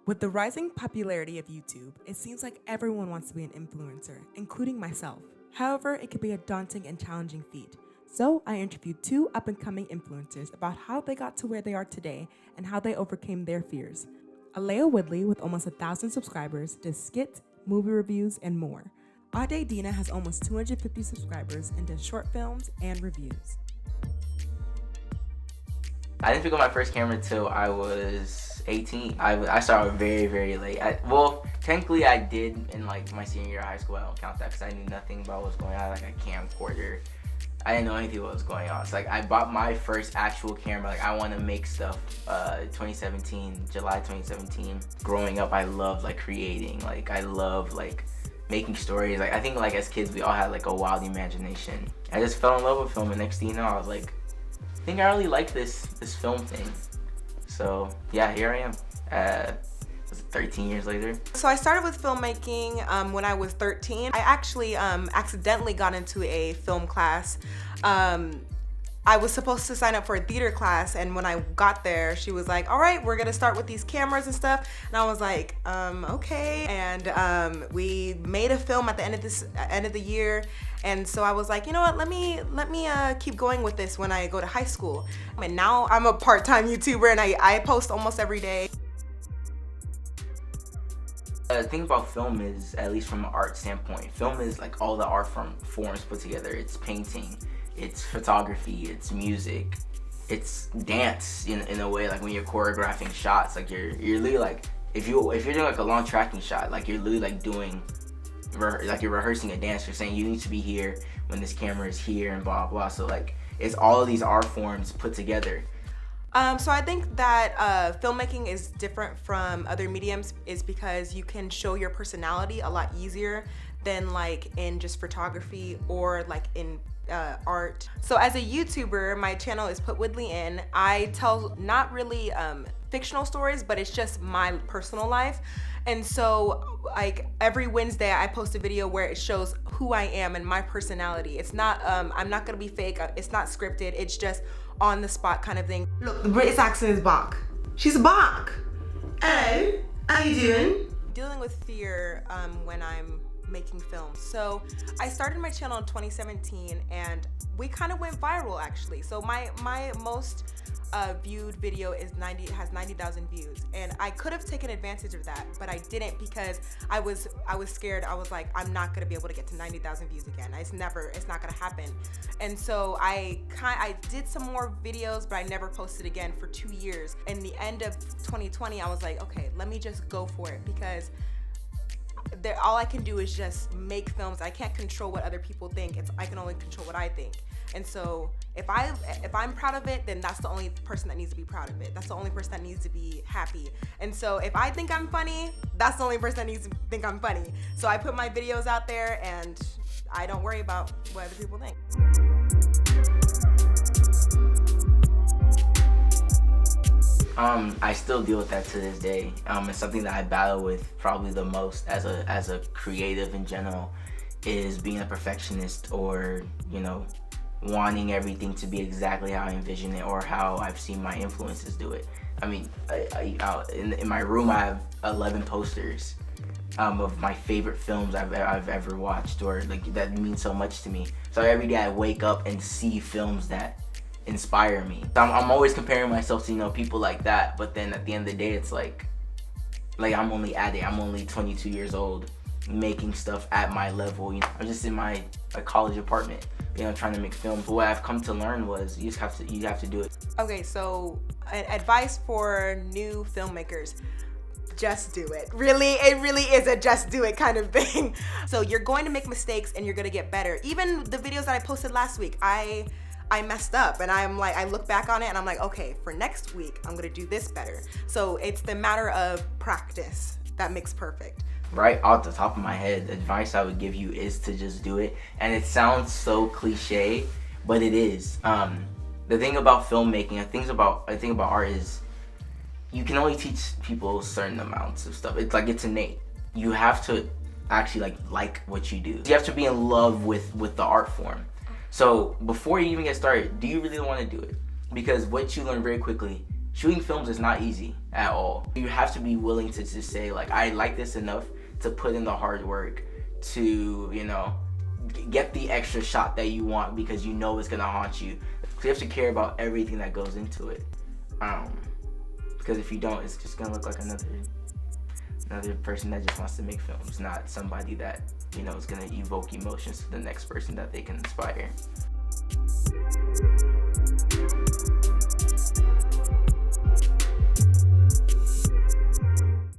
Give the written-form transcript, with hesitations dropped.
With the rising popularity of YouTube, it seems like everyone wants to be an influencer, including myself. However, it can be a daunting and challenging feat. So I interviewed two up-and-coming influencers about how they got to where they are today and how they overcame their fears. Aalayah Woodley, with almost 1,000 subscribers, does skits, movie reviews, and more. Ade Dina has almost 250 subscribers and does short films and reviews. I didn't pick up my first camera till I was 18. I started very, very late. Well, technically I did in like my senior year of high school. I don't count that because I knew nothing about what was going on, like a camcorder. I didn't know anything what was going on. So like I bought my first actual camera. Like I want to make stuff. 2017, July 2017. Growing up, I loved like creating. Like I love like making stories. Like I think like as kids we all had like a wild imagination. I just fell in love with film, and next thing you know, I was like, I think I really like this film thing. So yeah, here I am. 13 years later. So I started with filmmaking when I was 13. I actually accidentally got into a film class. I was supposed to sign up for a theater class, and when I got there, she was like, all right, we're gonna start with these cameras and stuff. And I was like, okay. And we made a film at the end of the year. And so I was like, you know what, let me keep going with this when I go to high school. And now I'm a part-time YouTuber, and I post almost every day. The thing about film is, at least from an art standpoint, film is like all the art forms put together. It's painting, it's photography, it's music, it's dance in a way. Like when you're choreographing shots, like you're literally like, if you're doing like a long tracking shot, like you're literally like doing, like you're rehearsing a dance. You're saying you need to be here when this camera is here and blah blah. So like it's all of these art forms put together. So I think that filmmaking is different from other mediums is because you can show your personality a lot easier than like in just photography or like in art. So as a YouTuber, my channel is Put Woodley In. I tell not really fictional stories, but it's just my personal life. And so like every Wednesday I post a video where it shows who I am and my personality. It's not, I'm not gonna be fake, it's not scripted, it's just on the spot kind of thing. Look, the British accent is back. She's back. Oh, how you doing? Dealing with fear when I'm making films. So I started my channel in 2017 and we kind of went viral actually. So my most viewed video has 90,000 views, and I could have taken advantage of that, but I didn't because I was scared. I was like, I'm not gonna be able to get to 90,000 views again. It's not gonna happen. And so I did some more videos, but I never posted again for 2 years. In the end of 2020, I was like, okay, let me just go for it because all I can do is just make films. I can't control what other people think. I can only control what I think. And so if I'm proud of it, then that's the only person that needs to be proud of it. That's the only person that needs to be happy. And so if I think I'm funny, that's the only person that needs to think I'm funny. So I put my videos out there and I don't worry about what other people think. I still deal with that to this day. It's something that I battle with probably the most as a creative in general, is being a perfectionist, or you know, wanting everything to be exactly how I envision it or how I've seen my influences do it. I mean, in my room I have 11 posters of my favorite films I've ever watched, or like that mean so much to me. So every day I wake up and see films that inspire me. So I'm always comparing myself to, you know, people like that, but then at the end of the day it's like I'm only Ade, I'm only 22 years old making stuff at my level. You know, I'm just in my college apartment, you know, trying to make films. But what I've come to learn was you have to do it. Okay, so advice for new filmmakers: just do it. Really, it really is a just do it kind of thing. So you're going to make mistakes and you're gonna get better. Even the videos that I posted last week, I messed up, and I'm like, I look back on it and I'm like, okay, for next week I'm gonna do this better. So it's the matter of practice that makes perfect. Right off the top of my head, the advice I would give you is to just do it. And it sounds so cliche, but it is. The thing about filmmaking, I think about art is you can only teach people certain amounts of stuff. It's like, it's innate. You have to actually like what you do. You have to be in love with the art form. So before you even get started, do you really want to do it? Because what you learn very quickly shooting films is not easy at all. You have to be willing to just say, like, I like this enough to put in the hard work to, you know, get the extra shot that you want because you know it's gonna haunt you. So you have to care about everything that goes into it. Because if you don't, it's just gonna look like another person that just wants to make films, not somebody that, you know, is gonna evoke emotions to the next person that they can inspire.